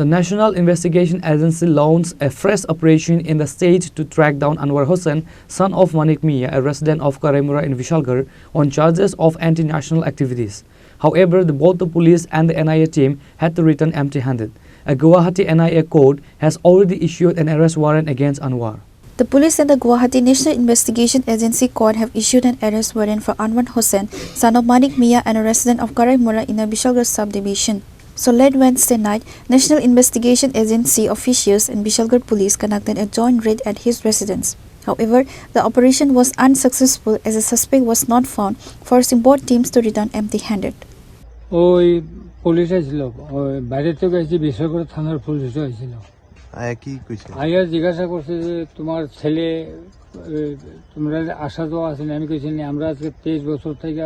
The National Investigation Agency launched a fresh operation in the state to track down Anwar Hossain, son of Manik Mia, a resident of Karaimura in Vishalgarh, on charges of anti-national activities. However, both the police and the NIA team had to return empty-handed. A Guwahati NIA court has already issued an arrest warrant against Anwar. The police and the Guwahati National Investigation Agency court have issued an arrest warrant for Anwar Hossain, son of Manik Mia and a resident of Karaimura in the Vishalgarh subdivision. So late Wednesday night, National Investigation Agency officials and Vishalgarh police conducted a joint raid at his residence. However, the operation was unsuccessful as the suspect was not found, forcing both teams to return empty-handed. Police আসছিল বাইরে থেকে এসে বিশ্বকর থানার police আসছিল কি কইছে আয়া জিজ্ঞাসা করছে যে তোমার ছেলে তোমরা আসা যাওয়া আছে না আমি কইছি না আমরা আজকে 23 বছর থেকে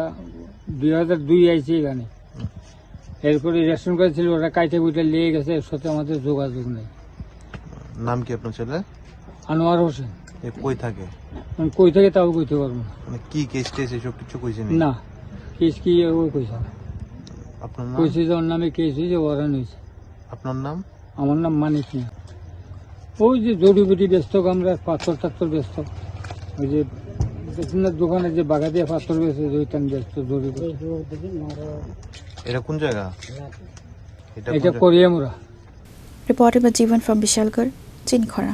2002 আইছি এখানে এরপরে রেশন কার্ড ছিল ওরা কাইটে বুইটা নিয়ে গেছে এর সাথে আমাদের যোগাযোগ নেই নাম কি আপনার ছেলে আনোয়ার হোসেন কই থাকে কই থেকে তাও কইতে পারবো না মানে কি কেস টেস এসব কিছু কইছে না কেস কি ও কইছে না আপনার নাম কইছে যে ওর নামে কেস হয়েছে ওরান হয়েছে আপনার নাম আমার নাম মানিক মিয়া ওই যে জড়িবুটি ব্যস্ত আমরা পাথর টাথর ব্যস্ত ওই যে দোকানে যে বাগা দিয়ে পাথর বেছে ওইটান ব্যস্ত জড়িবুটি এটা কোন জায়গা এটা করিয়ামুরা Reported by Jivan from Vishalgarh, Chinkhara.